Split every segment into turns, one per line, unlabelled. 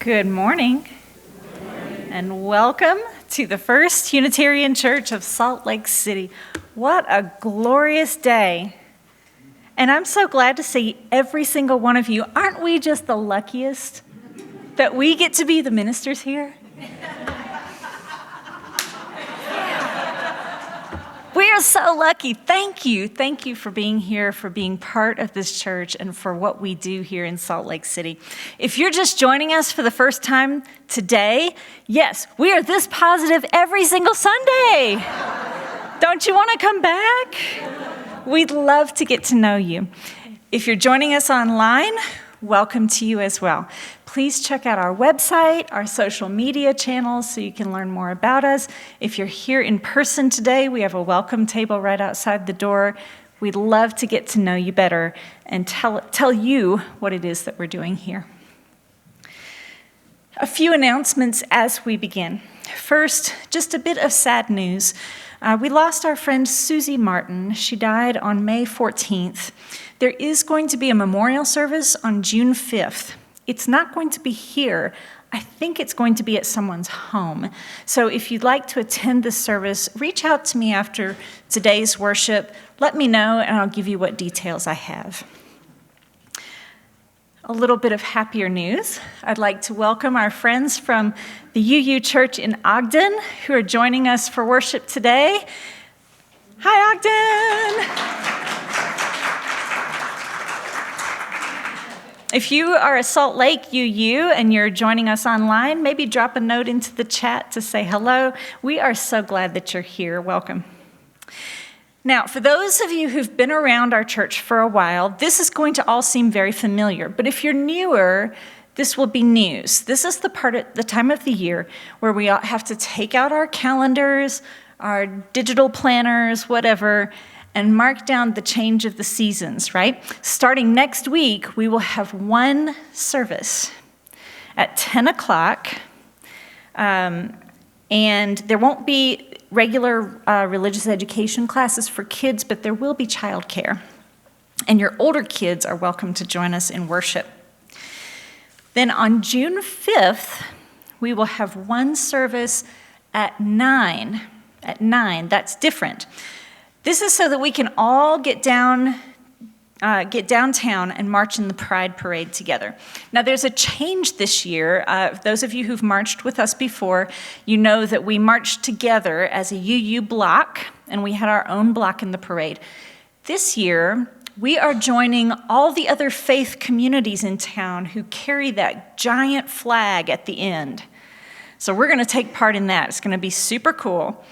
Good morning, and welcome to the First Unitarian Church of Salt Lake City. What a glorious day. And I'm so glad to see every single one of you. Aren't we just the luckiest that we get to be the ministers here? We are so lucky. Thank you. Thank you for being here, for being part of this church, and for what we do here in Salt Lake City. If you're just joining us for the first time today, yes, we are this positive every single Sunday. Don't you want to come back? We'd love to get to know you. If you're joining us online, welcome to you as well. Please check out our website, our social media channels, so you can learn more about us. If you're here in person today, we have a welcome table right outside the door. We'd love to get to know you better and tell you what it is that we're doing here. A few announcements as we begin. First, just a bit of sad news. We lost our friend Susie Martin. She died on May 14th. There is going to be a memorial service on June 5th. It's not going to be here. I think it's going to be at someone's home. So if you'd like to attend this service, reach out to me after today's worship. Let me know, and I'll give you what details I have. A little bit of happier news. I'd like to welcome our friends from the UU Church in Ogden who are joining us for worship today. Hi, Ogden! If you are a Salt Lake UU and you're joining us online, maybe drop a note into the chat to say hello. We are so glad that you're here. Welcome. Now, for those of you who've been around our church for a while, this is going to all seem very familiar. But if you're newer, this will be news. This is the time of the year where we all have to take out our calendars, our digital planners, whatever, and mark down the change of the seasons, right? Starting next week, we will have one service at 10 o'clock, and there won't be regular religious education classes for kids, but there will be childcare. And your older kids are welcome to join us in worship. Then on June 5th, we will have one service at 9. At 9, that's different. This is so that we can all get downtown and march in the Pride Parade together. Now, there's a change this year. Those of you who've marched with us before, you know that we marched together as a UU block, and we had our own block in the parade. This year, we are joining all the other faith communities in town who carry that giant flag at the end. So we're going to take part in that. It's going to be super cool.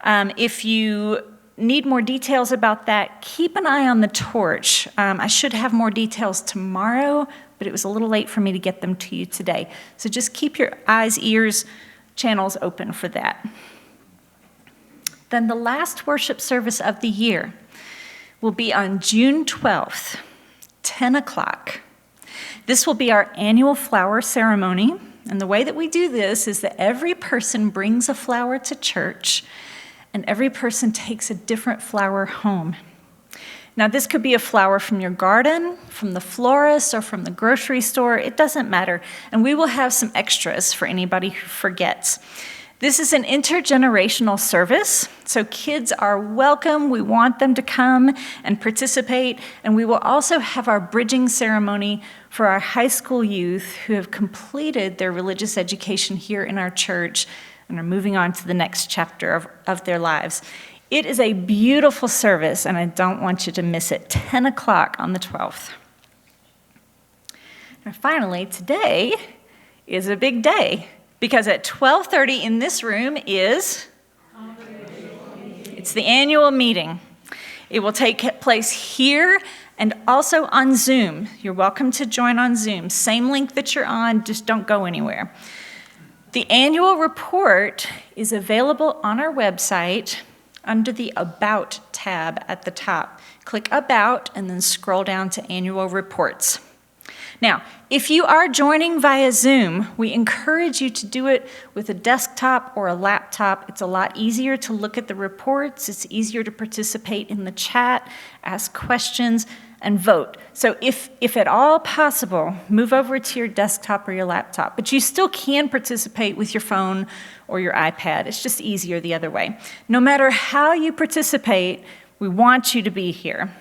If you need more details about that, keep an eye on the torch. I should have more details tomorrow, but it was a little late for me to get them to you today. So just keep your eyes, ears, channels open for that. Then the last worship service of the year will be on June 12th, 10 o'clock. This will be our annual flower ceremony. And the way that we do this is that every person brings a flower to church, and every person takes a different flower home. Now, this could be a flower from your garden, from the florist, or from the grocery store. It doesn't matter. And we will have some extras for anybody who forgets. This is an intergenerational service, so kids are welcome. We want them to come and participate. And we will also have our bridging ceremony for our high school youth who have completed their religious education here in our church and are moving on to the next chapter of their lives. It is a beautiful service, and I don't want you to miss it. 10 o'clock on the 12th. And finally, today is a big day, because at 12:30 in this room it's the annual meeting. It will take place here and also on Zoom. You're welcome to join on Zoom. Same link that you're on, just don't go anywhere. The annual report is available on our website under the About tab at the top. Click About and then scroll down to Annual Reports. Now, if you are joining via Zoom, we encourage you to do it with a desktop or a laptop. It's a lot easier to look at the reports. It's easier to participate in the chat, ask questions, and vote. So if at all possible, move over to your desktop or your laptop. But you still can participate with your phone or your iPad. It's just easier the other way. No matter how you participate, we want you to be here.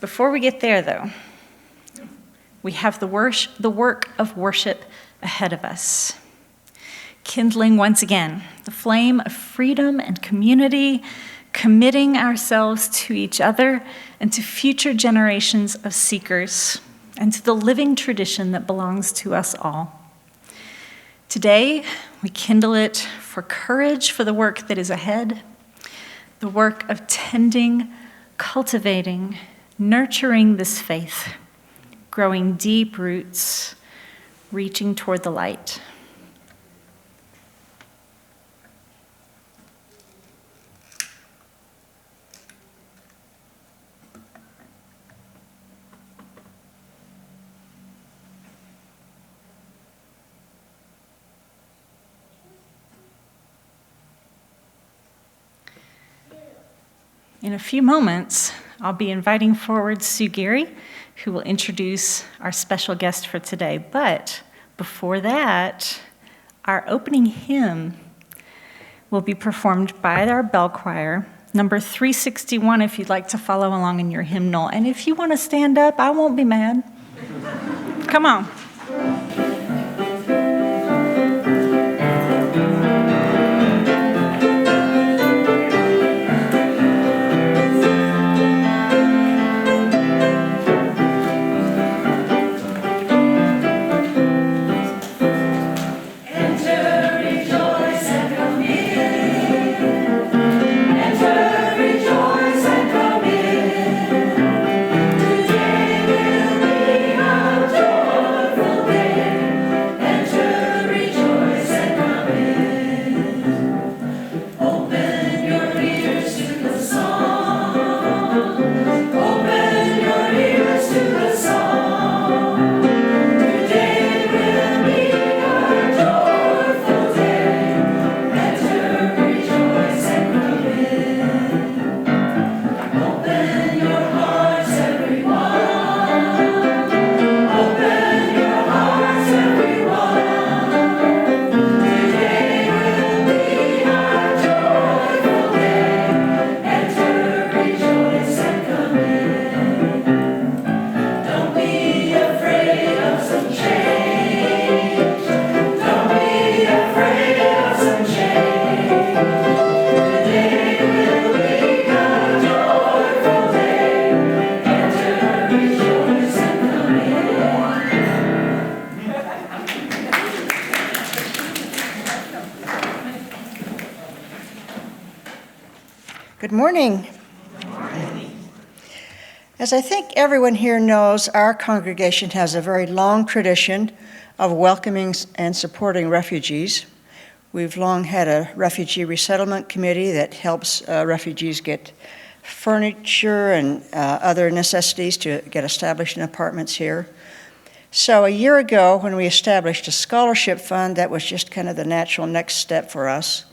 Before we get there, though, we have the work of worship ahead of us. Kindling once again the flame of freedom and community, committing ourselves to each other and to future generations of seekers, and to the living tradition that belongs to us all. Today, we kindle it for courage for the work that is ahead, the work of tending, cultivating, nurturing this faith, growing deep roots, reaching toward the light. In a few moments, I'll be inviting forward Sue Geary, who will introduce our special guest for today. But before that, our opening hymn will be performed by our bell choir, number 361, if you'd like to follow along in your hymnal. And if you want to stand up, I won't be mad. Come on.
Good morning. As I think everyone here knows, our congregation has a very long tradition of welcoming and supporting refugees. We've long had a refugee resettlement committee that helps refugees get furniture and other necessities to get established in apartments here. So a year ago, when we established a scholarship fund, that was just kind of the natural next step for us.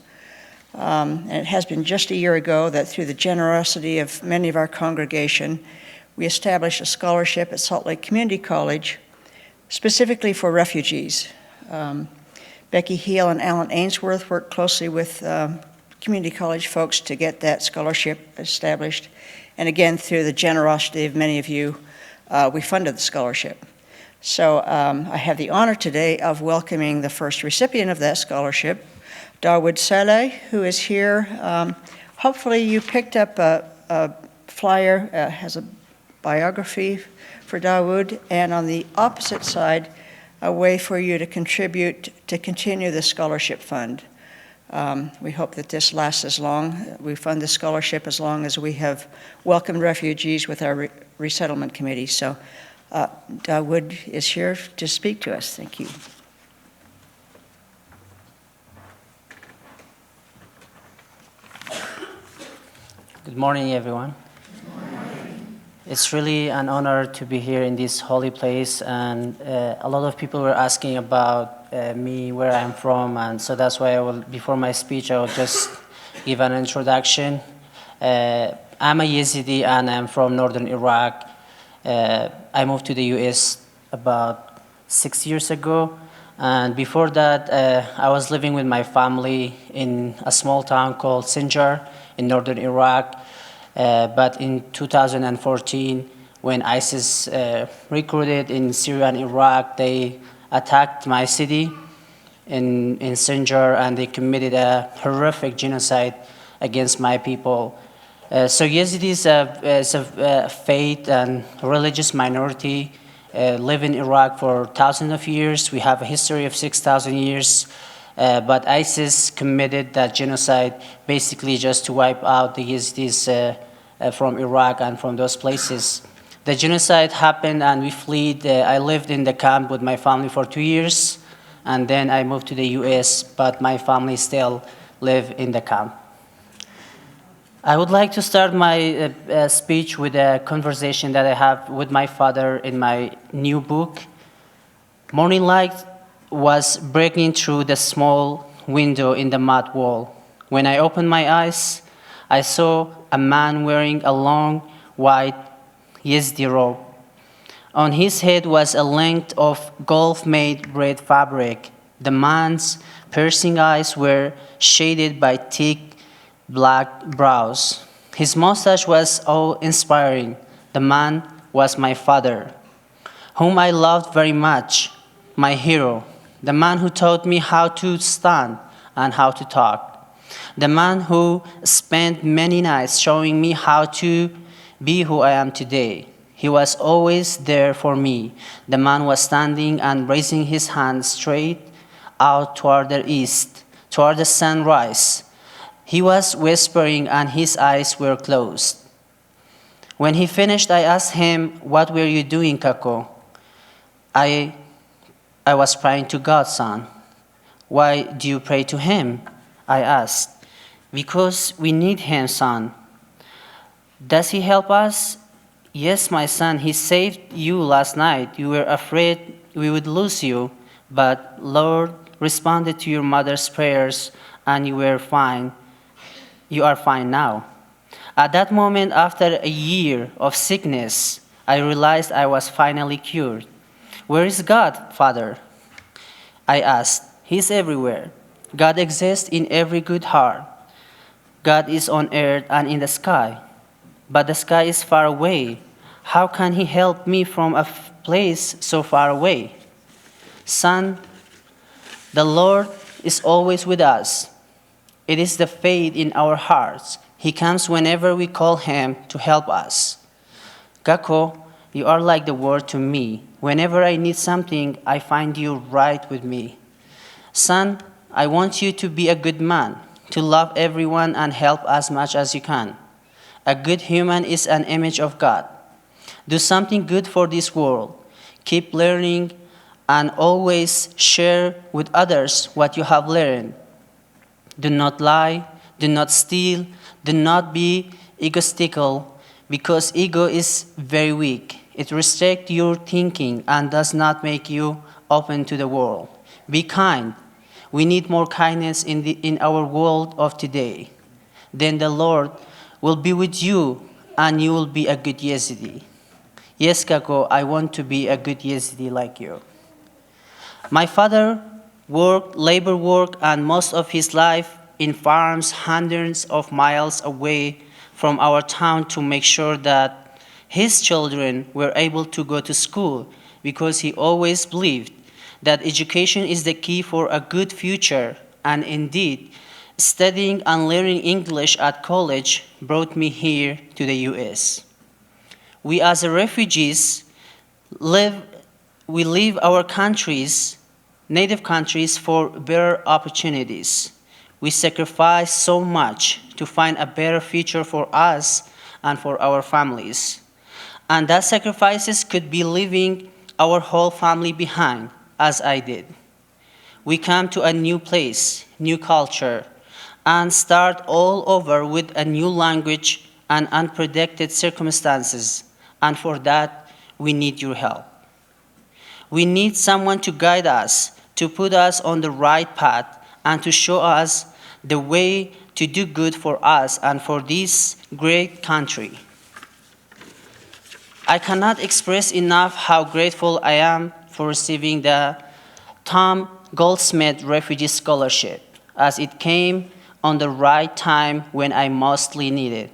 And it has been just a year ago that through the generosity of many of our congregation, we established a scholarship at Salt Lake Community College specifically for refugees. Becky Heel and Alan Ainsworth worked closely with community college folks to get that scholarship established. And again, through the generosity of many of you, we funded the scholarship. So I have the honor today of welcoming the first recipient of that scholarship, Dawood Saleh, who is here. Hopefully you picked up a flyer, has a biography for Dawood, and on the opposite side, a way for you to contribute to continue the scholarship fund. We hope that this lasts as long. We fund the scholarship as long as we have welcomed refugees with our resettlement committee. So Dawood is here to speak to us. Thank you.
Good morning, everyone. Good morning. It's really an honor to be here in this holy place, and a lot of people were asking about me, where I'm from, and so that's why before my speech, I will just give an introduction. I'm a Yazidi and I'm from northern Iraq. I moved to the US about 6 years ago. And before that, I was living with my family in a small town called Sinjar in northern Iraq. But in 2014, when ISIS recruited in Syria and Iraq, they attacked my city in Sinjar, and they committed a horrific genocide against my people. So Yazidis is a faith and religious minority, live in Iraq for thousands of years. We have a history of 6,000 years, but ISIS committed that genocide basically just to wipe out the Yazidis from Iraq and from those places. The genocide happened and we fled. I lived in the camp with my family for 2 years, and then I moved to the US, but my family still live in the camp. I would like to start my speech with a conversation that I have with my father in my new book. Morning light was breaking through the small window in the mud wall. When I opened my eyes, I saw a man wearing a long white Yazidi robe. On his head was a length of golf-made red fabric. The man's piercing eyes were shaded by thick black brows. His mustache was awe-inspiring. The man was my father, whom I loved very much, my hero, the man who taught me how to stand and how to talk, the man who spent many nights showing me how to be who I am today. He was always there for me. The man was standing and raising his hand straight out toward the east, toward the sunrise. He was whispering and his eyes were closed. When he finished, I asked him, "What were you doing, Kako?" I was praying to God, son. "Why do you pray to him?" I asked. "Because we need him, son." "Does he help us?" "Yes, my son, he saved you last night. You were afraid we would lose you, but Lord responded to your mother's prayers and you were fine. You are fine now." At that moment, after a year of sickness, I realized I was finally cured. "Where is God, Father?" I asked. "He's everywhere. God exists in every good heart. God is on earth and in the sky. But the sky is far away. How can he help me from a place so far away?" "Son, the Lord is always with us. It is the faith in our hearts. He comes whenever we call him to help us." "Kako, you are like the word to me. Whenever I need something, I find you right with me." "Son, I want you to be a good man, to love everyone and help as much as you can. A good human is an image of God. Do something good for this world. Keep learning and always share with others what you have learned. Do not lie, do not steal, do not be egotistical, because ego is very weak. It restricts your thinking and does not make you open to the world. Be kind. We need more kindness in our world of today. Then the Lord will be with you and you will be a good Yazidi." "Yes, Kako, I want to be a good Yazidi like you." My father worked labor work and most of his life in farms hundreds of miles away from our town to make sure that his children were able to go to school, because he always believed that education is the key for a good future. And indeed, studying and learning English at college brought me here to the US. We as refugees leave our countries, native countries, for better opportunities. We sacrifice so much to find a better future for us and for our families. And that sacrifices could be leaving our whole family behind, as I did. We come to a new place, new culture, and start all over with a new language and unpredicted circumstances. And for that, we need your help. We need someone to guide us, to put us on the right path, and to show us the way to do good for us and for this great country. I cannot express enough how grateful I am for receiving the Tom Goldsmith Refugee Scholarship, as it came on the right time when I mostly needed.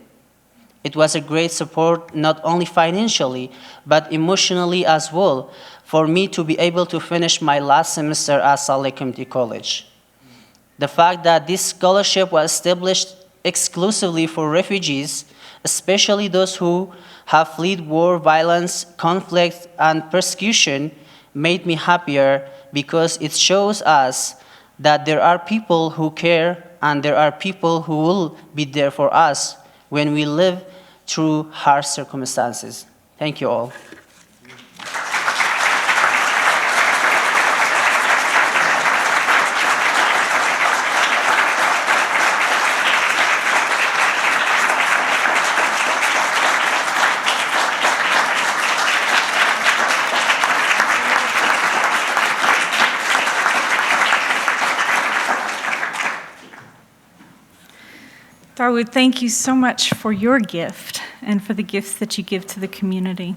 It was a great support, not only financially, but emotionally as well, for me to be able to finish my last semester at Saleh Community College. The fact that this scholarship was established exclusively for refugees, especially those who have fled war, violence, conflict, and persecution, made me happier because it shows us that there are people who care and there are people who will be there for us when we live through harsh circumstances. Thank you all.
Dawood, thank you so much for your gift and for the gifts that you give to the community.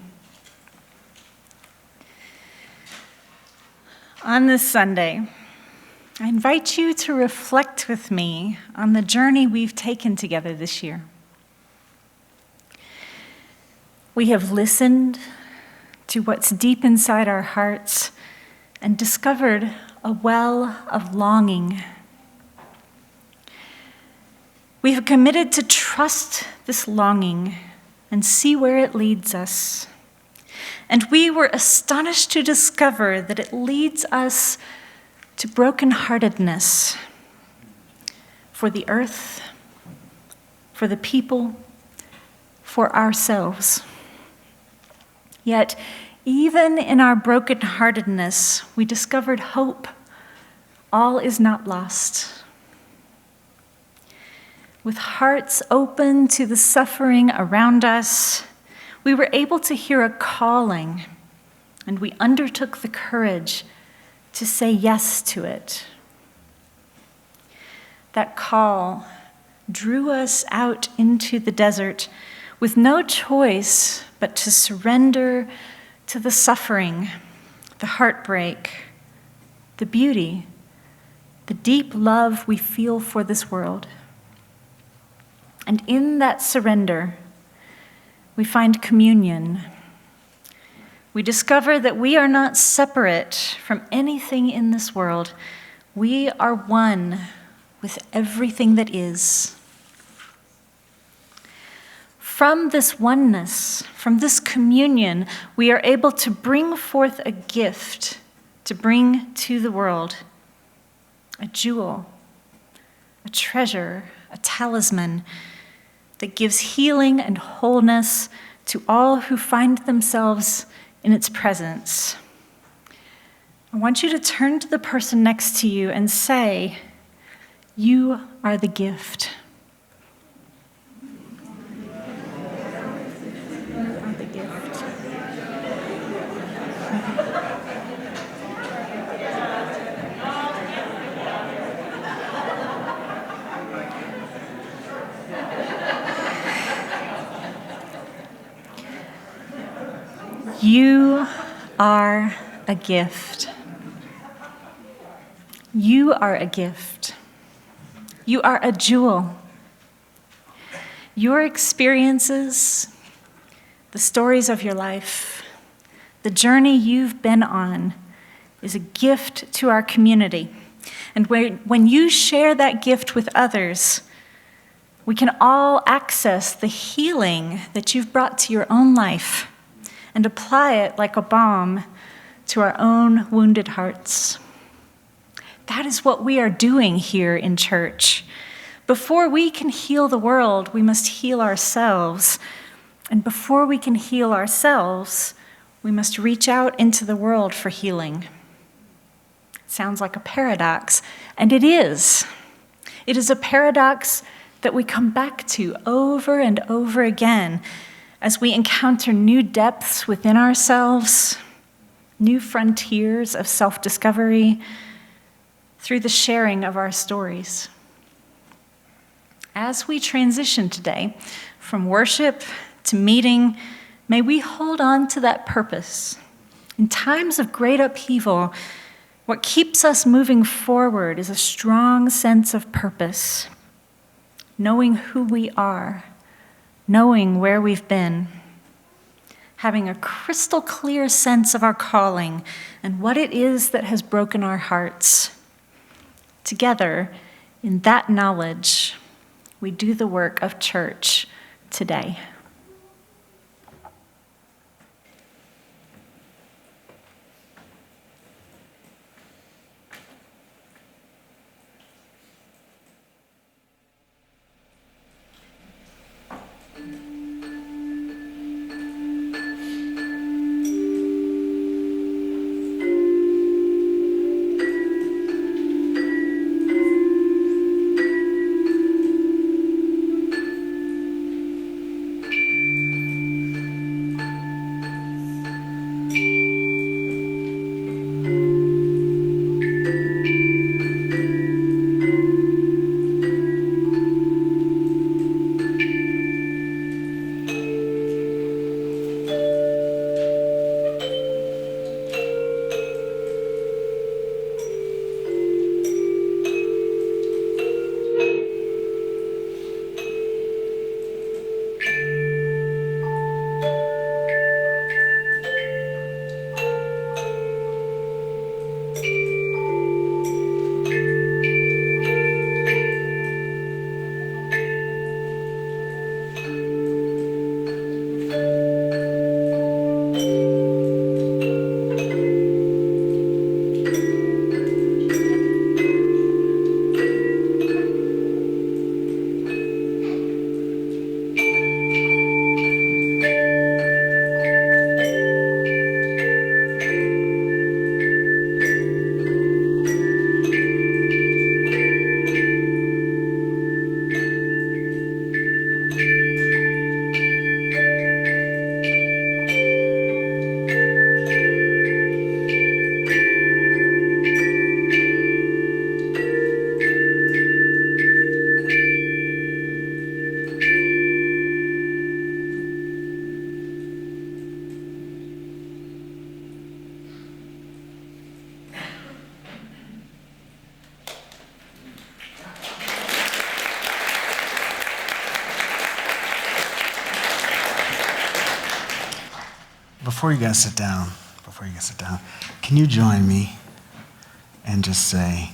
On this Sunday, I invite you to reflect with me on the journey we've taken together this year. We have listened to what's deep inside our hearts and discovered a well of longing. We have committed to trust this longing and see where it leads us. And we were astonished to discover that it leads us to brokenheartedness for the earth, for the people, for ourselves. Yet, even in our brokenheartedness, we discovered hope. All is not lost. With hearts open to the suffering around us, we were able to hear a calling, and we undertook the courage to say yes to it. That call drew us out into the desert with no choice but to surrender to the suffering, the heartbreak, the beauty, the deep love we feel for this world. And in that surrender, we find communion. We discover that we are not separate from anything in this world. We are one with everything that is. From this oneness, from this communion, we are able to bring forth a gift to bring to the world, a jewel, a treasure, a talisman, that gives healing and wholeness to all who find themselves in its presence. I want you to turn to the person next to you and say, "You are the gift." You are the gift. You are a gift. You are a gift. You are a jewel. Your experiences, the stories of your life, the journey you've been on is a gift to our community. And when you share that gift with others, we can all access the healing that you've brought to your own life and apply it like a balm to our own wounded hearts. That is what we are doing here in church. Before we can heal the world, we must heal ourselves. And before we can heal ourselves, we must reach out into the world for healing. It sounds like a paradox, and it is. It is a paradox that we come back to over and over again as we encounter new depths within ourselves, new frontiers of self-discovery through the sharing of our stories. as we transition today from worship to meeting, may we hold on to that purpose. In times of great upheaval, what keeps us moving forward is a strong sense of purpose, knowing who we are, knowing where we've been, having a crystal clear sense of our calling and what it is that has broken our hearts. Together, in that knowledge, we do the work of church today.
Before you guys sit down, can you join me and just say,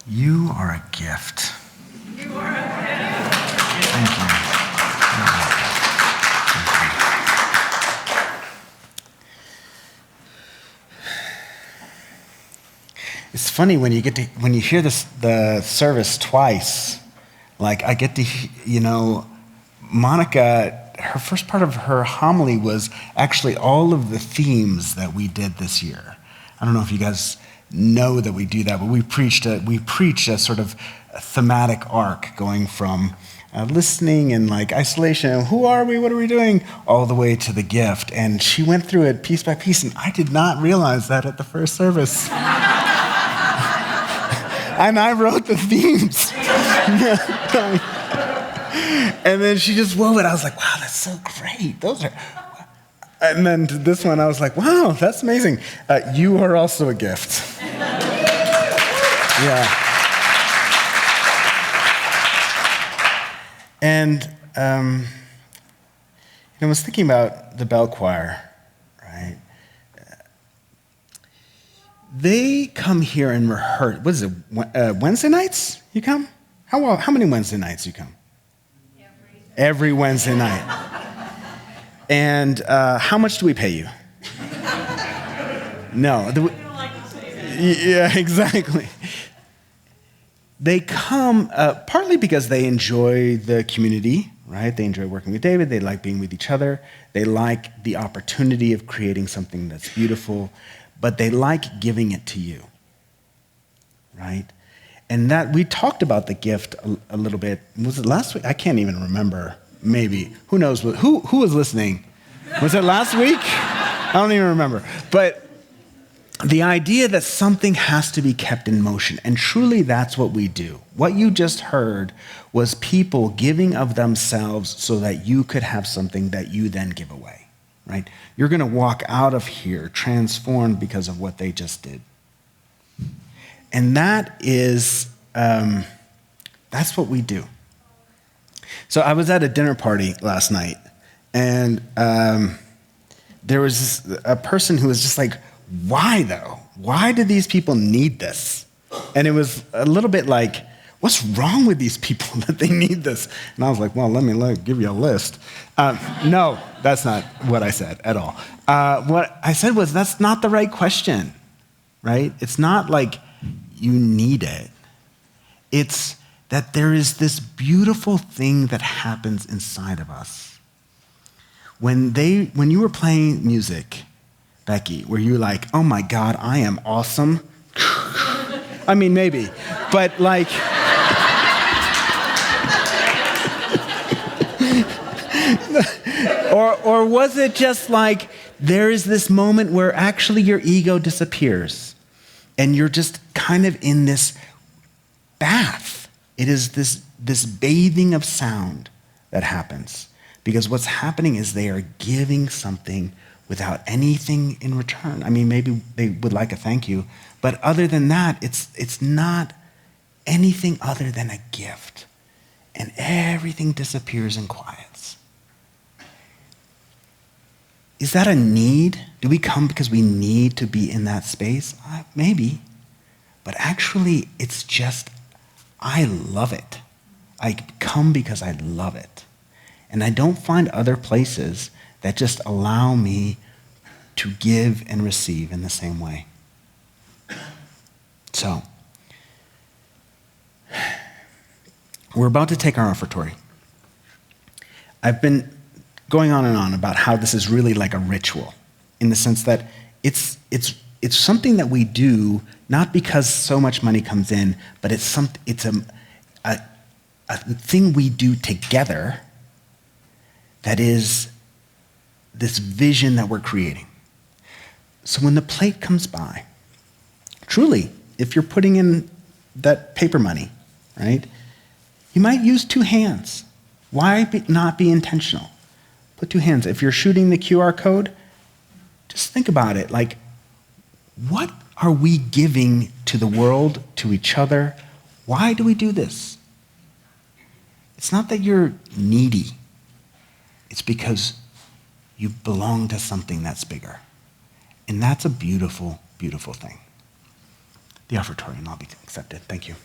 you are a gift. You are a gift. Thank you. It's funny when you hear the service twice, like I get to, Monica, her first part of her homily was actually all of the themes that we did this year. I don't know if you guys know that we do that, but we preach a sort of thematic arc going from listening and like isolation, who are we, what are we doing, all the way to the gift. And she went through it piece by piece, and I did not realize that at the first service. And I wrote the themes. And then she just wove it. I was like, wow, that's so great. And then to this one, I was like, wow, that's amazing. You are also a gift. Yeah. And I was thinking about the bell choir, right? They come here and rehearse. What is it? Wednesday nights? You come? How many Wednesday nights you come? Every Wednesday night. And how much do we pay you? No. Yeah, exactly. They come partly because they enjoy the community, right? They enjoy working with David. They like being with each other. They like the opportunity of creating something that's beautiful, but they like giving it to you, right? And that we talked about the gift a little bit. Was it last week? I can't even remember. Maybe. Who knows? Who was listening? Was it last week? I don't even remember. But the idea that something has to be kept in motion, and truly that's what we do. What you just heard was people giving of themselves so that you could have something that you then give away, right? You're going to walk out of here transformed because of what they just did. And that is, that's what we do. So I was at a dinner party last night, and there was a person who was just like, why though? Why do these people need this? And it was a little bit like, what's wrong with these people that they need this? And I was like, well, let me give you a list. No, that's not what I said at all. What I said was, that's not the right question, right? It's not like you need it. It's that there is this beautiful thing that happens inside of us. When you were playing music, Becky, were you like, oh my God, I am awesome? I mean, maybe, but like, or was it just like, there is this moment where actually your ego disappears and you're just kind of in this bath. It is this bathing of sound that happens. Because what's happening is they are giving something without anything in return. I mean, maybe they would like a thank you, but other than that, it's not anything other than a gift. And everything disappears and quiets. Is that a need? Do we come because we need to be in that space? Maybe. But actually, it's just, I love it. I come because I love it. And I don't find other places that just allow me to give and receive in the same way. So, we're about to take our offertory. I've been going on and on about how this is really like a ritual, in the sense that it's something that we do not because so much money comes in, but it's a thing we do together that is this vision that we're creating. So when the plate comes by, truly, if you're putting in that paper money, right, you might use 2 hands. Why not be intentional? Put 2 hands. If you're shooting the QR code, just think about it. Like, what are we giving to the world, to each other? Why do we do this? It's not that you're needy. It's because you belong to something that's bigger. And that's a beautiful, beautiful thing. The offertory, and I'll be accepted. Thank you.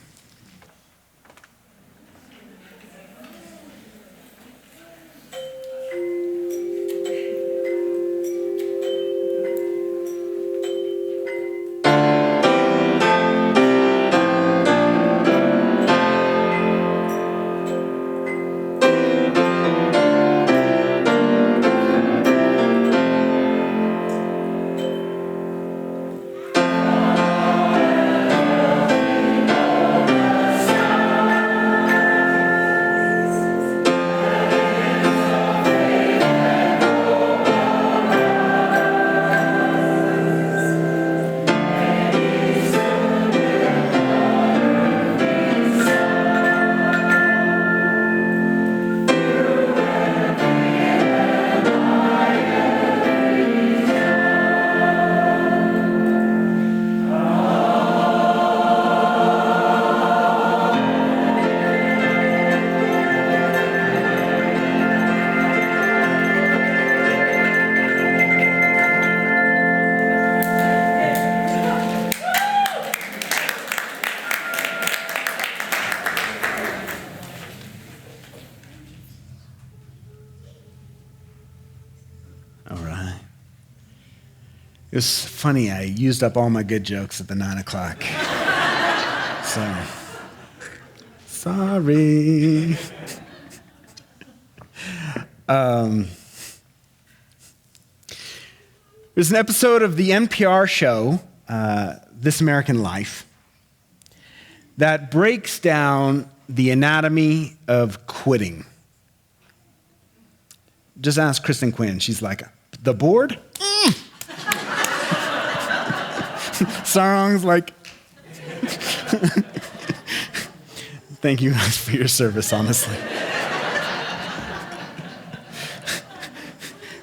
It was funny, I used up all my good jokes at the 9 o'clock. So, sorry. There's an episode of the NPR show, This American Life, that breaks down the anatomy of quitting. Just ask Kristen Quinn. She's like, the board? songs like... Thank you guys for your service, honestly.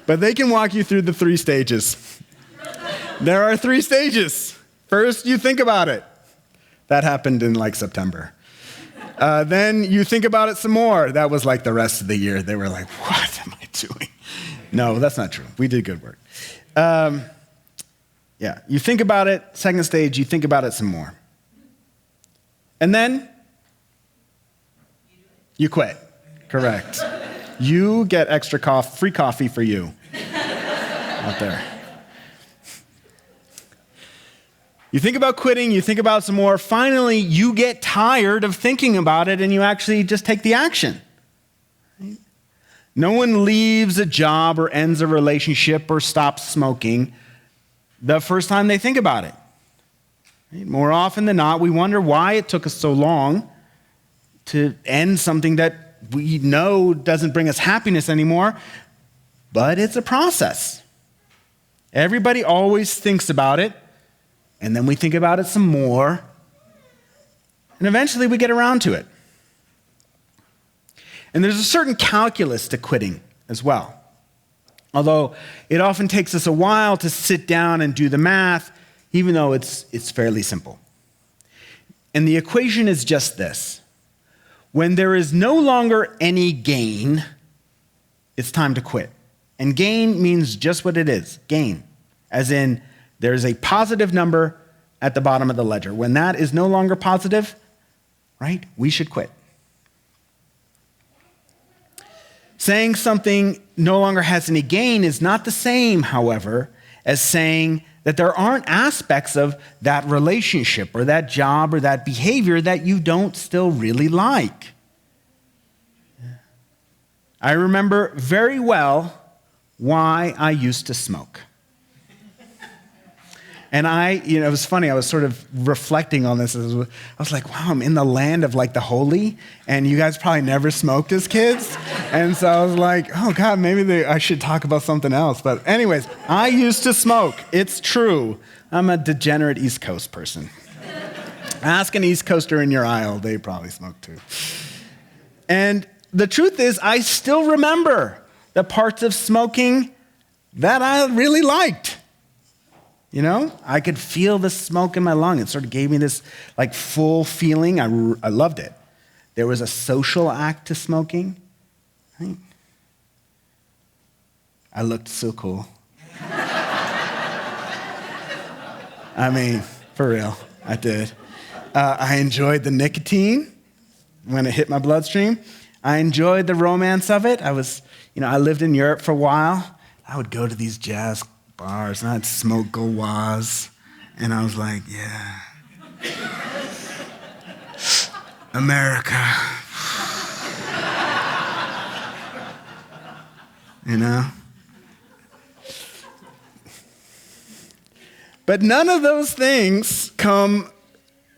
But they can walk you through the 3 stages. There are 3 stages. First, you think about it. That happened in like September. Then you think about it some more. That was like the rest of the year. They were like, what am I doing? No, that's not true. We did good work. Yeah, you think about it. Second stage, you think about it some more. And then you quit. Correct. You get extra free coffee for you out there. You think about quitting, you think about some more. Finally, you get tired of thinking about it and you actually just take the action. No one leaves a job or ends a relationship or stops smoking the first time they think about it. More often than not, we wonder why it took us so long to end something that we know doesn't bring us happiness anymore, but it's a process. Everybody always thinks about it, and then we think about it some more, and eventually we get around to it. And there's a certain calculus to quitting as well. Although it often takes us a while to sit down and do the math, even though it's fairly simple. And the equation is just this. When there is no longer any gain, it's time to quit. And gain means just what it is, gain. As in, there's a positive number at the bottom of the ledger. When that is no longer positive, right, we should quit. Saying something no longer has any gain is not the same, however, as saying that there aren't aspects of that relationship or that job or that behavior that you don't still really like. I remember very well why I used to smoke. And it was funny, I was sort of reflecting on this. I was like, wow, I'm in the land of like the holy, and you guys probably never smoked as kids. And so I was like, oh God, maybe I should talk about something else. But anyways, I used to smoke. It's true. I'm a degenerate East Coast person. Ask an East Coaster in your aisle, they probably smoke too. And the truth is, I still remember the parts of smoking that I really liked. You know, I could feel the smoke in my lung. It sort of gave me this like full feeling. I loved it. There was a social act to smoking. Right? I looked so cool. I mean, for real, I did. I enjoyed the nicotine when it hit my bloodstream. I enjoyed the romance of it. I lived in Europe for a while. I would go to these jazz bars, and I'd smoke Gauloise, and I was like, yeah. America. You know? But none of those things come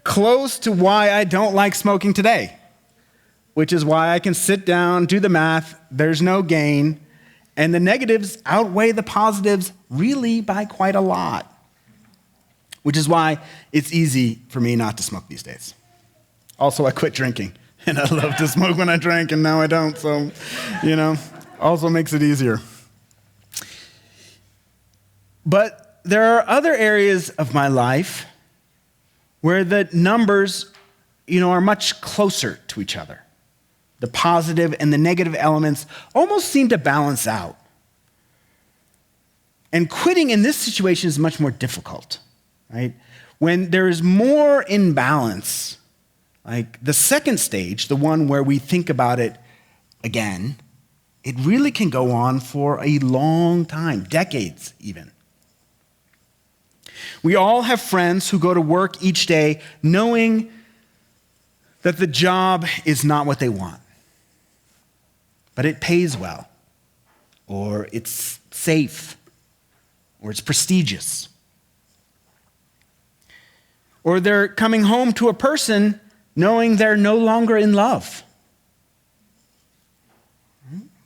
close to why I don't like smoking today, which is why I can sit down, do the math, there's no gain, and the negatives outweigh the positives really by quite a lot, which is why it's easy for me not to smoke these days. Also, I quit drinking, and I love to smoke when I drank, and now I don't, so, also makes it easier. But there are other areas of my life where the numbers, are much closer to each other. The positive and the negative elements almost seem to balance out. And quitting in this situation is much more difficult, right? When there is more imbalance, like the second stage, the one where we think about it again, it really can go on for a long time, decades even. We all have friends who go to work each day knowing that the job is not what they want. But it pays well, or it's safe, or it's prestigious. Or they're coming home to a person knowing they're no longer in love.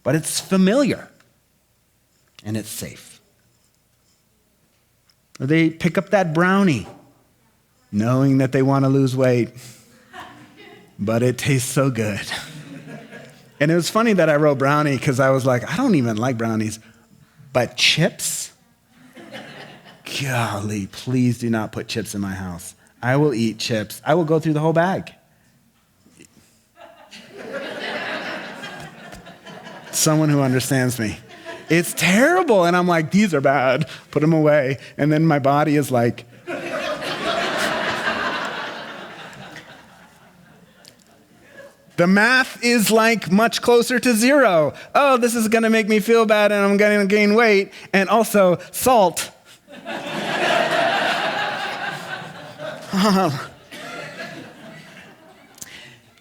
But it's familiar, and it's safe. Or they pick up that brownie knowing that they want to lose weight, but it tastes so good. And it was funny that I wrote brownie because I was like, I don't even like brownies, but chips? Golly, please do not put chips in my house. I will eat chips. I will go through the whole bag. Someone who understands me. It's terrible. And I'm like, these are bad. Put them away. And then my body is like, the math is like much closer to zero. Oh, this is going to make me feel bad and I'm going to gain weight. And also salt.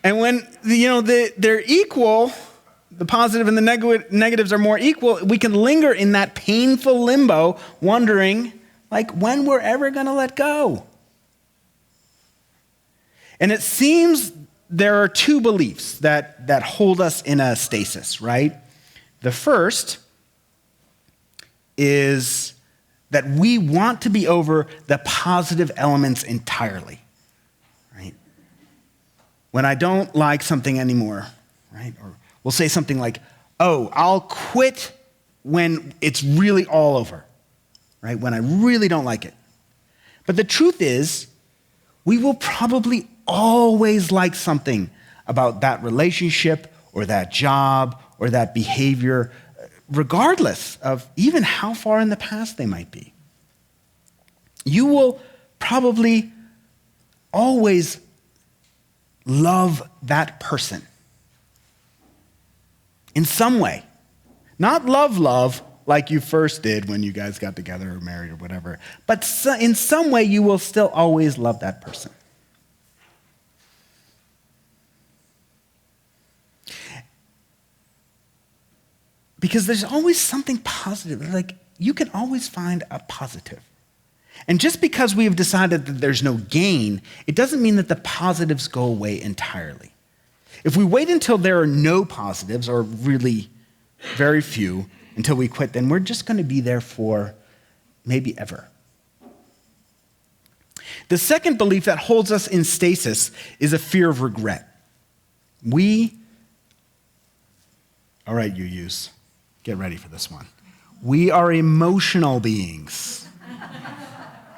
And when they're equal, the positive and the negatives are more equal, we can linger in that painful limbo, wondering like when we're ever going to let go. And it seems there are two beliefs that hold us in a stasis, right? The first is that we want to be over the positive elements entirely, right? When I don't like something anymore, right? Or we'll say something like, oh, I'll quit when it's really all over, right? When I really don't like it. But the truth is, we will probably always like something about that relationship or that job or that behavior, regardless of even how far in the past they might be. You will probably always love that person in some way. Not love like you first did when you guys got together or married or whatever, but in some way you will still always love that person. Because there's always something positive. Like, you can always find a positive. And just because we have decided that there's no gain, it doesn't mean that the positives go away entirely. If we wait until there are no positives, or really very few, until we quit, then we're just going to be there for maybe ever. The second belief that holds us in stasis is a fear of regret. All right, you use. Get ready for this one. We are emotional beings.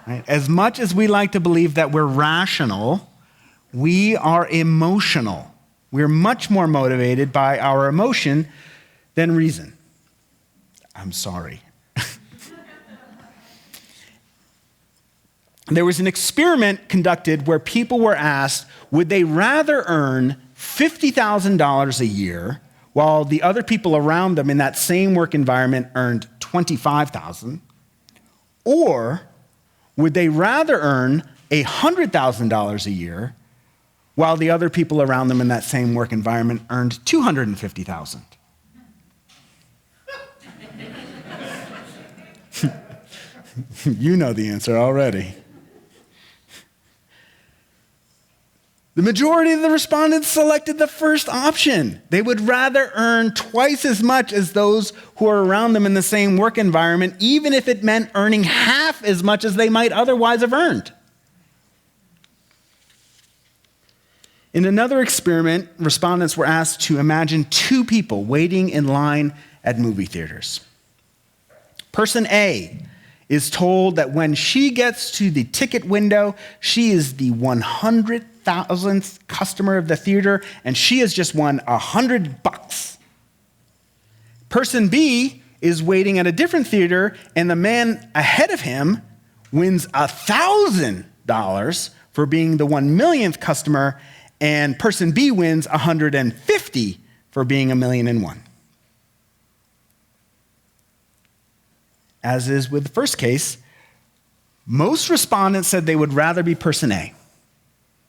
Right? As much as we like to believe that we're rational, we are emotional. We're much more motivated by our emotion than reason. I'm sorry. There was an experiment conducted where people were asked, would they rather earn $50,000 a year while the other people around them in that same work environment earned $25,000, or would they rather earn $100,000 a year while the other people around them in that same work environment earned $250,000? You know the answer already. The majority of the respondents selected the first option. They would rather earn twice as much as those who are around them in the same work environment, even if it meant earning half as much as they might otherwise have earned. In another experiment, respondents were asked to imagine two people waiting in line at movie theaters. Person A is told that when she gets to the ticket window, she is the 100,000th customer of the theater, and she has just won $100. Person B is waiting at a different theater, and the man ahead of him wins $1,000 for being the 1,000,000th customer, and person B wins $150 for being 1,000,001. As is with the first case, most respondents said they would rather be person A.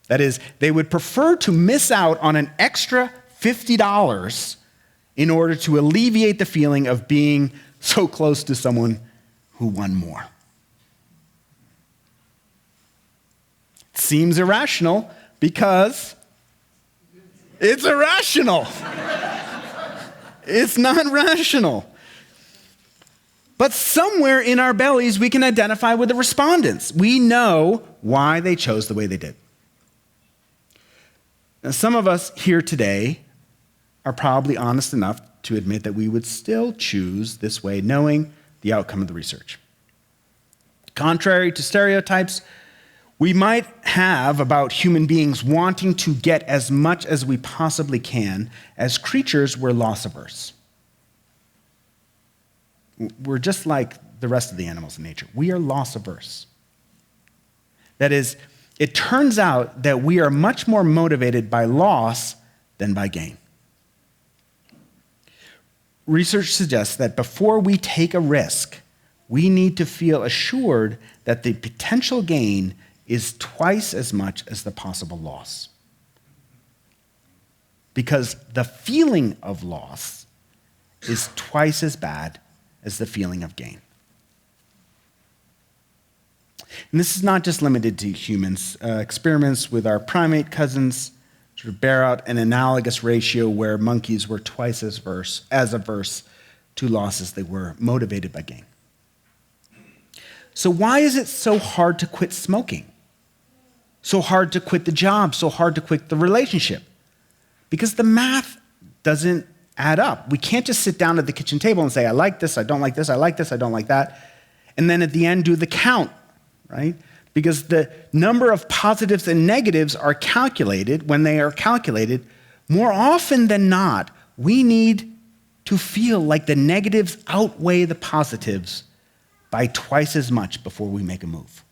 That is, they would prefer to miss out on an extra $50 in order to alleviate the feeling of being so close to someone who won more. It seems irrational because it's irrational. It's not rational. But somewhere in our bellies, we can identify with the respondents. We know why they chose the way they did. Now, some of us here today are probably honest enough to admit that we would still choose this way, knowing the outcome of the research. Contrary to stereotypes we might have about human beings wanting to get as much as we possibly can, as creatures, we're loss-averse. We're just like the rest of the animals in nature. We are loss-averse. That is, it turns out that we are much more motivated by loss than by gain. Research suggests that before we take a risk, we need to feel assured that the potential gain is twice as much as the possible loss. Because the feeling of loss is twice as bad as the feeling of gain. And this is not just limited to humans. Experiments with our primate cousins sort of bear out an analogous ratio where monkeys were twice as averse to loss as they were motivated by gain. So why is it so hard to quit smoking? So hard to quit the job, so hard to quit the relationship? Because the math doesn't add up. We can't just sit down at the kitchen table and say, I like this, I don't like this, I like this, I don't like that, and then at the end do the count, right? Because the number of positives and negatives are calculated. When they are calculated, more often than not, we need to feel like the negatives outweigh the positives by twice as much before we make a move.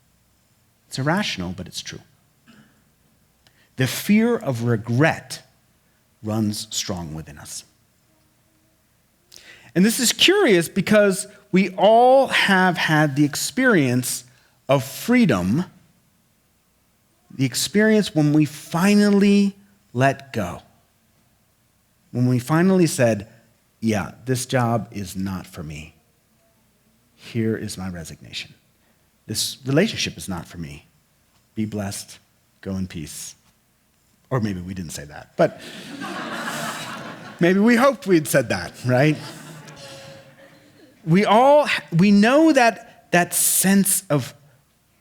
It's irrational, but it's true. The fear of regret runs strong within us. And this is curious because we all have had the experience of freedom, the experience when we finally let go. When we finally said, yeah, this job is not for me. Here is my resignation. This relationship is not for me. Be blessed, go in peace. Or maybe we didn't say that, but maybe we hoped we'd said that, right? We know that sense of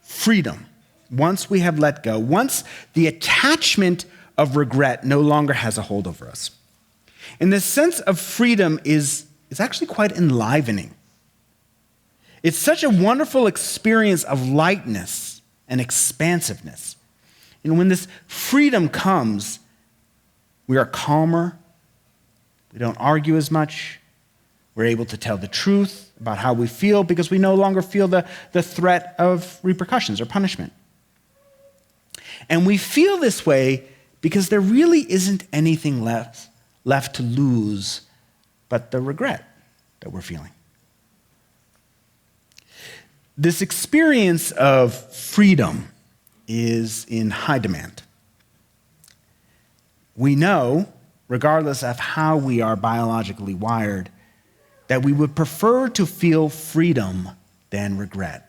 freedom once we have let go, once the attachment of regret no longer has a hold over us. And this sense of freedom is actually quite enlivening. It's such a wonderful experience of lightness and expansiveness. And when this freedom comes, we are calmer, we don't argue as much, we're able to tell the truth about how we feel because we no longer feel the threat of repercussions or punishment. And we feel this way because there really isn't anything left to lose but the regret that we're feeling. This experience of freedom is in high demand. We know, regardless of how we are biologically wired, that we would prefer to feel freedom than regret.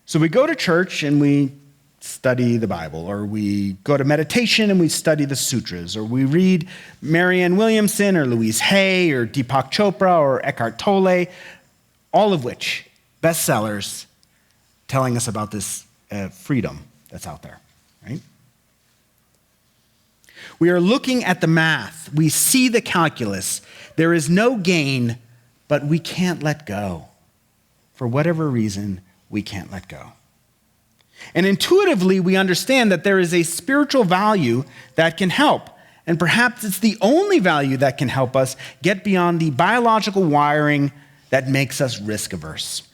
So we go to church and we study the Bible, or we go to meditation and we study the sutras, or we read Marianne Williamson or Louise Hay or Deepak Chopra or Eckhart Tolle, all of which bestsellers telling us about this freedom that's out there, right? We are looking at the math. We see the calculus. There is no gain, but we can't let go. For whatever reason, we can't let go. And intuitively, we understand that there is a spiritual value that can help. And perhaps it's the only value that can help us get beyond the biological wiring that makes us risk averse.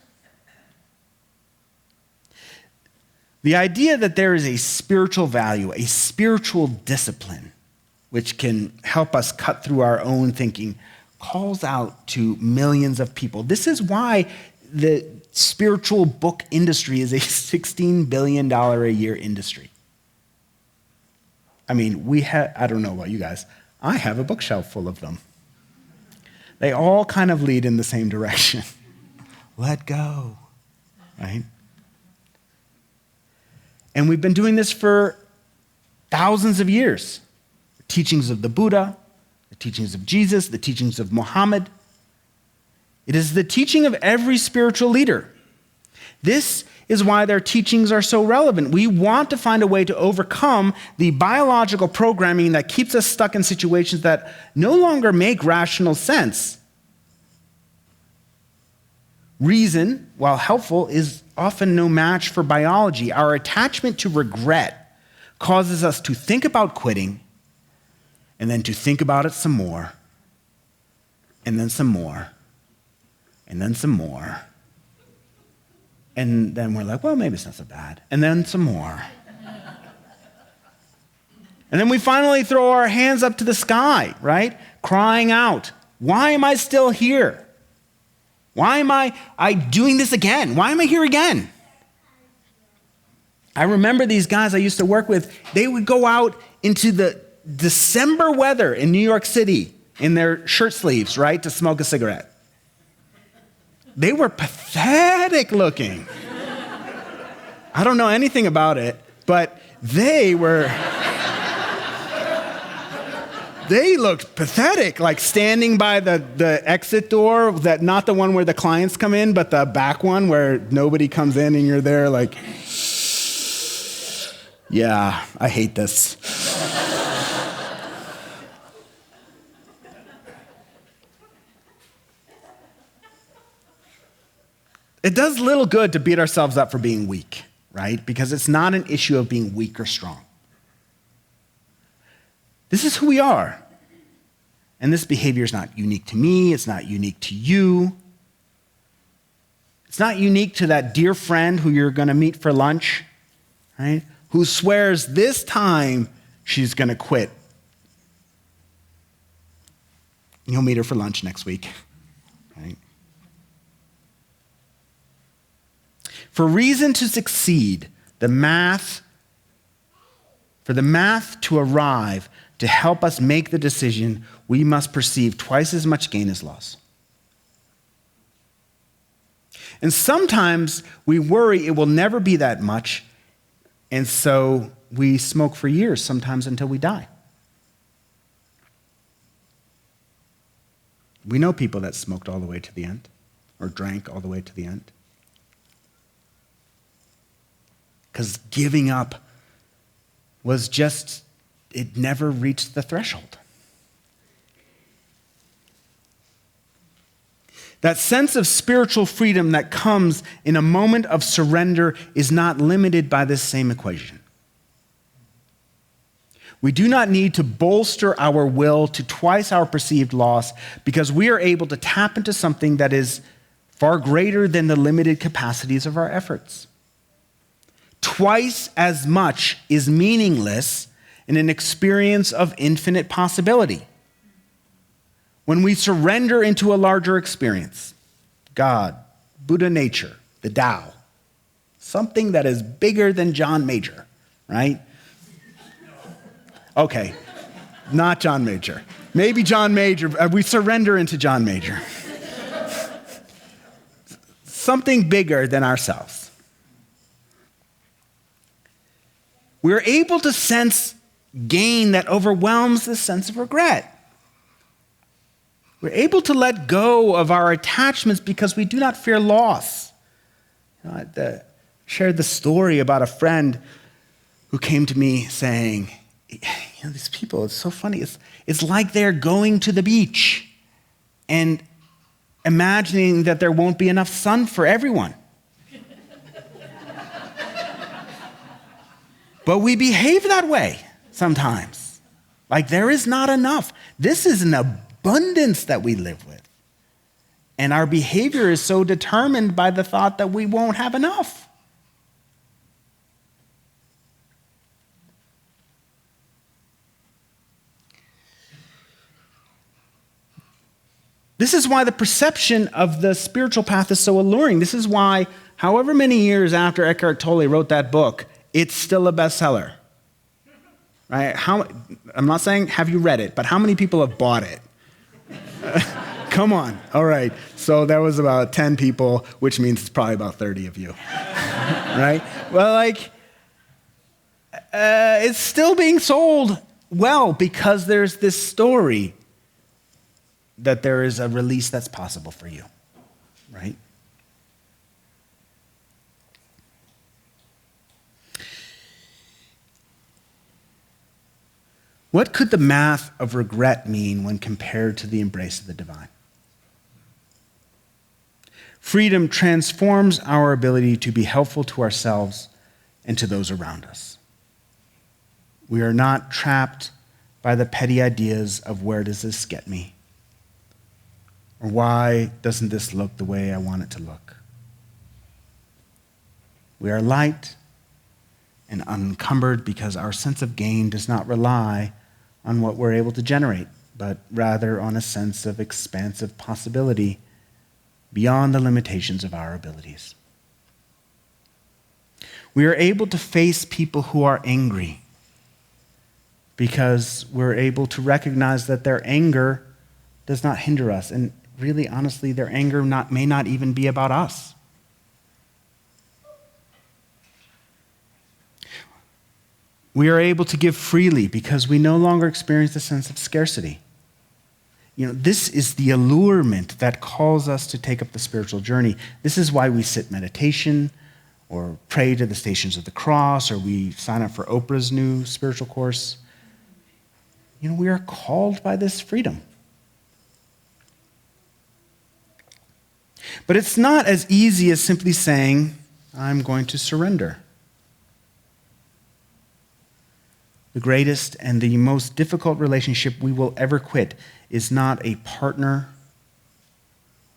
The idea that there is a spiritual value, a spiritual discipline, which can help us cut through our own thinking, calls out to millions of people. This is why the spiritual book industry is a $16 billion a year industry. I mean, I don't know about you guys, I have a bookshelf full of them. They all kind of lead in the same direction. Let go, right? And we've been doing this for thousands of years. The teachings of the Buddha, the teachings of Jesus, the teachings of Muhammad. It is the teaching of every spiritual leader. This is why their teachings are so relevant. We want to find a way to overcome the biological programming that keeps us stuck in situations that no longer make rational sense. Reason, while helpful, is often no match for biology. Our attachment to regret causes us to think about quitting, and then to think about it some more, and then some more, and then some more. And then we're like, well, maybe it's not so bad. And then some more. And then we finally throw our hands up to the sky, right? Crying out, why am I still here? Why am I doing this again? Why am I here again? I remember these guys I used to work with, they would go out into the December weather in New York City in their shirt sleeves, right, to smoke a cigarette. They were pathetic looking. I don't know anything about it, but they looked pathetic, like standing by the exit door, that not the one where the clients come in, but the back one where nobody comes in and you're there like, yeah, I hate this. It does little good to beat ourselves up for being weak, right? Because it's not an issue of being weak or strong. This is who we are. And this behavior is not unique to me. It's not unique to you. It's not unique to that dear friend who you're going to meet for lunch, right? Who swears this time she's going to quit. You'll meet her for lunch next week, right? For reason to succeed, for the math to arrive, to help us make the decision, we must perceive twice as much gain as loss. And sometimes we worry it will never be that much, and so we smoke for years, sometimes until we die. We know people that smoked all the way to the end, or drank all the way to the end. Because giving up was just, it never reached the threshold. That sense of spiritual freedom that comes in a moment of surrender is not limited by this same equation. We do not need to bolster our will to twice our perceived loss because we are able to tap into something that is far greater than the limited capacities of our efforts. Twice as much is meaningless in an experience of infinite possibility. When we surrender into a larger experience, God, Buddha nature, the Tao, something that is bigger than John Major, right? Okay, not John Major. Maybe John Major, we surrender into John Major. Something bigger than ourselves. We're able to sense gain that overwhelms the sense of regret. We're able to let go of our attachments because we do not fear loss. I shared the story about a friend who came to me saying, these people, it's so funny. It's like they're going to the beach and imagining that there won't be enough sun for everyone. But we behave that way sometimes. Like there is not enough. This is an abundance that we live with. And our behavior is so determined by the thought that we won't have enough. This is why the perception of the spiritual path is so alluring. This is why, however many years after Eckhart Tolle wrote that book, it's still a bestseller, right? I'm not saying have you read it, but how many people have bought it? Come on, all right. So there was about 10 people, which means it's probably about 30 of you, right? Well, it's still being sold well because there's this story that there is a release that's possible for you, right? What could the math of regret mean when compared to the embrace of the divine? Freedom transforms our ability to be helpful to ourselves and to those around us. We are not trapped by the petty ideas of where does this get me? Or why doesn't this look the way I want it to look? We are light and unencumbered because our sense of gain does not rely on what we're able to generate, but rather on a sense of expansive possibility beyond the limitations of our abilities. We are able to face people who are angry because we're able to recognize that their anger does not hinder us. And really, honestly, their anger may not even be about us. We are able to give freely because we no longer experience a sense of scarcity. This is the allurement that calls us to take up the spiritual journey. This is why we sit meditation or pray to the Stations of the Cross, or we sign up for Oprah's new spiritual course. We are called by this freedom. But it's not as easy as simply saying, I'm going to surrender. The greatest and the most difficult relationship we will ever quit is not a partner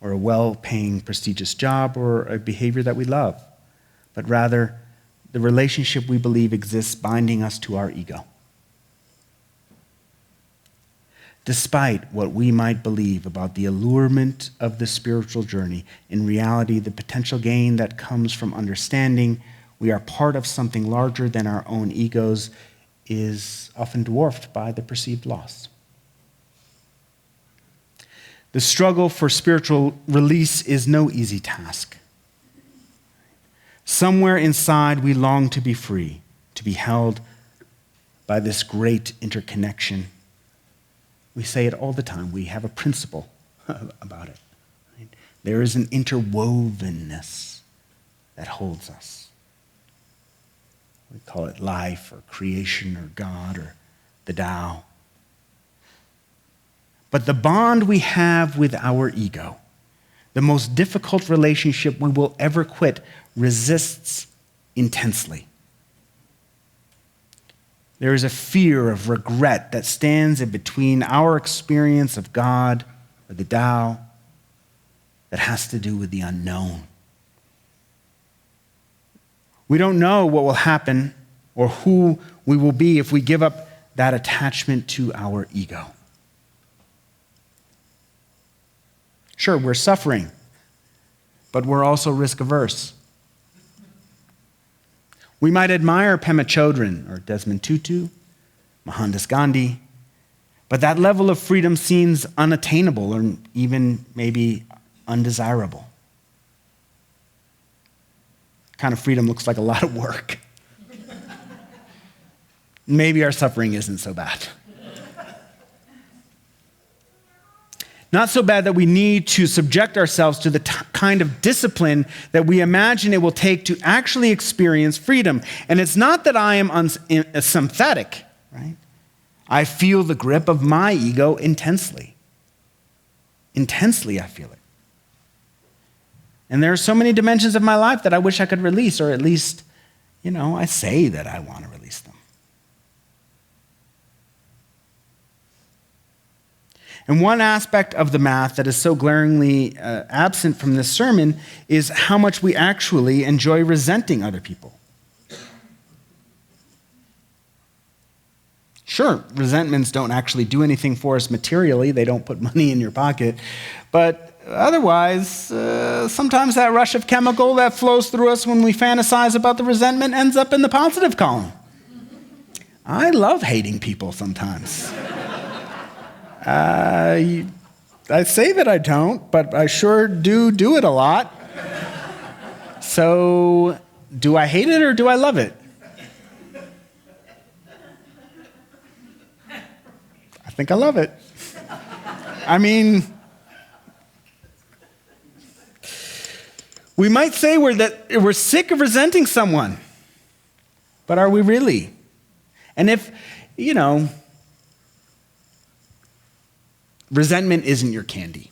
or a well-paying, prestigious job or a behavior that we love, but rather the relationship we believe exists binding us to our ego. Despite what we might believe about the allurement of the spiritual journey, in reality, the potential gain that comes from understanding we are part of something larger than our own egos is often dwarfed by the perceived loss. The struggle for spiritual release is no easy task. Somewhere inside, we long to be free, to be held by this great interconnection. We say it all the time. We have a principle about it. Right? There is an interwovenness that holds us. We call it life or creation or God or the Tao. But the bond we have with our ego, the most difficult relationship we will ever quit, resists intensely. There is a fear of regret that stands in between our experience of God or the Tao that has to do with the unknown. We don't know what will happen or who we will be if we give up that attachment to our ego. Sure, we're suffering, but we're also risk-averse. We might admire Pema Chodron or Desmond Tutu, Mohandas Gandhi, but that level of freedom seems unattainable or even maybe undesirable. Kind of freedom looks like a lot of work. Maybe our suffering isn't so bad. Not so bad that we need to subject ourselves to the kind of discipline that we imagine it will take to actually experience freedom. And it's not that I am sympathetic, right? I feel the grip of my ego intensely. Intensely, I feel it. And there are so many dimensions of my life that I wish I could release, or at least, I say that I want to release them. And one aspect of the math that is so glaringly absent from this sermon is how much we actually enjoy resenting other people. Sure, resentments don't actually do anything for us materially. They don't put money in your pocket. But otherwise, sometimes that rush of chemical that flows through us when we fantasize about the resentment ends up in the positive column. I love hating people sometimes. I say that I don't, but I sure do it a lot. So, do I hate it or do I love it? I think I love it. I mean, we might say we're sick of resenting someone, but are we really? And if, resentment isn't your candy.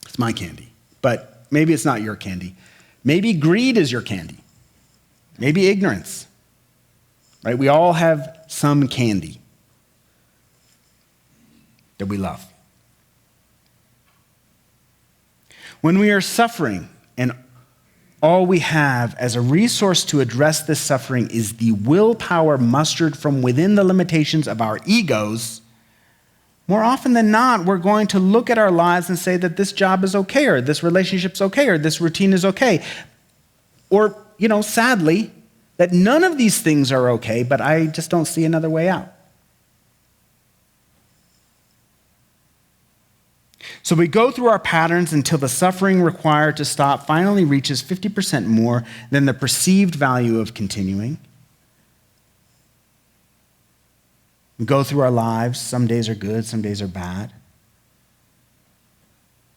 It's my candy. But maybe it's not your candy. Maybe greed is your candy. Maybe ignorance. Right? We all have some candy that we love. When we are suffering and all we have as a resource to address this suffering is the willpower mustered from within the limitations of our egos, more often than not, we're going to look at our lives and say that this job is okay, or this relationship's okay, or this routine is okay. Or, sadly, that none of these things are okay, but I just don't see another way out. So we go through our patterns until the suffering required to stop finally reaches 50% more than the perceived value of continuing. We go through our lives. Some days are good, some days are bad.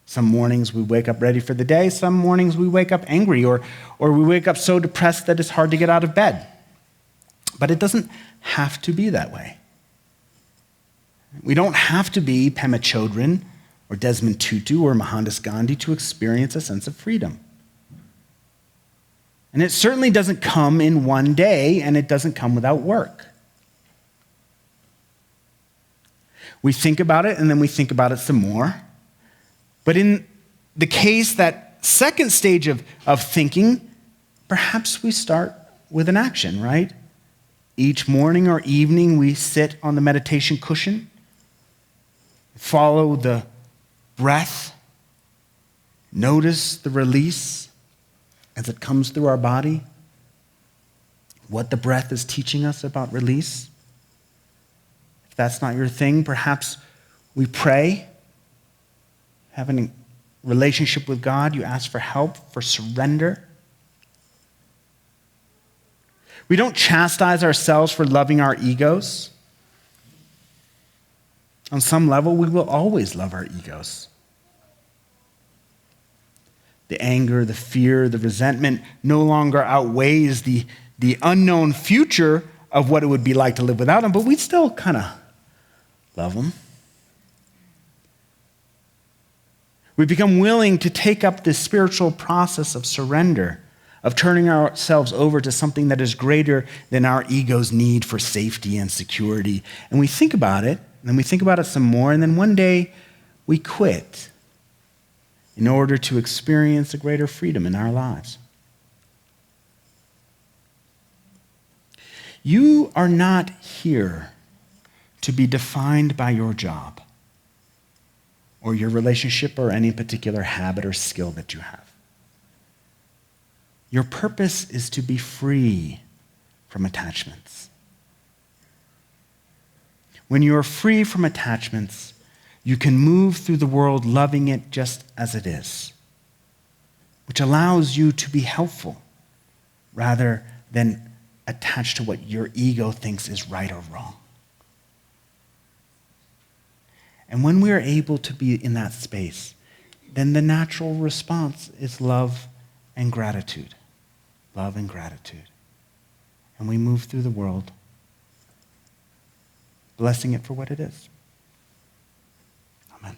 Some mornings we wake up ready for the day. Some mornings we wake up angry, or we wake up so depressed that it's hard to get out of bed. But it doesn't have to be that way. We don't have to be Pema Chodron or Desmond Tutu or Mohandas Gandhi to experience a sense of freedom. And it certainly doesn't come in one day, and it doesn't come without work. We think about it, and then we think about it some more. But in the case, that second stage of thinking, perhaps we start with an action, right? Each morning or evening, we sit on the meditation cushion, follow the breath, notice the release as it comes through our body, what the breath is teaching us about release. If that's not your thing, perhaps we pray, have a relationship with God, you ask for help, for surrender. We don't chastise ourselves for loving our egos. On some level, we will always love our egos. The anger, the fear, the resentment no longer outweighs the unknown future of what it would be like to live without them, but we still kind of love them. We become willing to take up this spiritual process of surrender, of turning ourselves over to something that is greater than our ego's need for safety and security. And we think about it, and then we think about it some more, and then one day we quit in order to experience a greater freedom in our lives. You are not here to be defined by your job or your relationship or any particular habit or skill that you have. Your purpose is to be free from attachments. When you are free from attachments, you can move through the world loving it just as it is, which allows you to be helpful rather than attached to what your ego thinks is right or wrong. And when we are able to be in that space, then the natural response is love and gratitude. Love and gratitude. And we move through the world blessing it for what it is. Amen.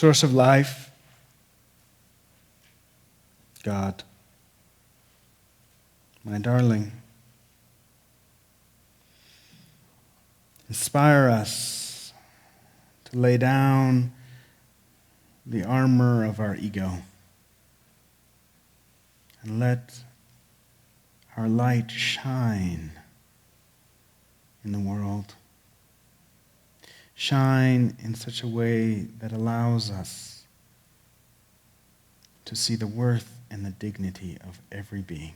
source of life, God, my darling, inspire us to lay down the armor of our ego and let our light shine in the world. Shine in such a way that allows us to see the worth and the dignity of every being.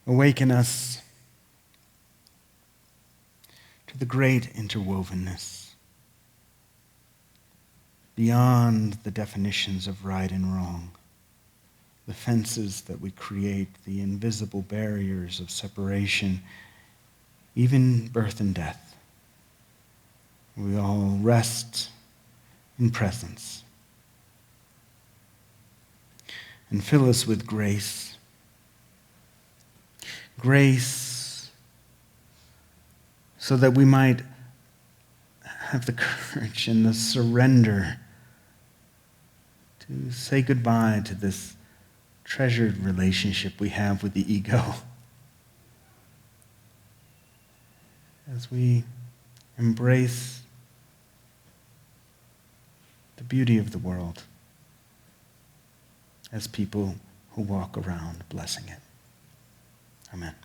Awaken us to the great interwovenness beyond the definitions of right and wrong, the fences that we create, the invisible barriers of separation, even birth and death. We all rest in presence. And fill us with grace. Grace so that we might have the courage and the surrender to say goodbye to this treasured relationship we have with the ego. As we embrace the beauty of the world as people who walk around blessing it. Amen.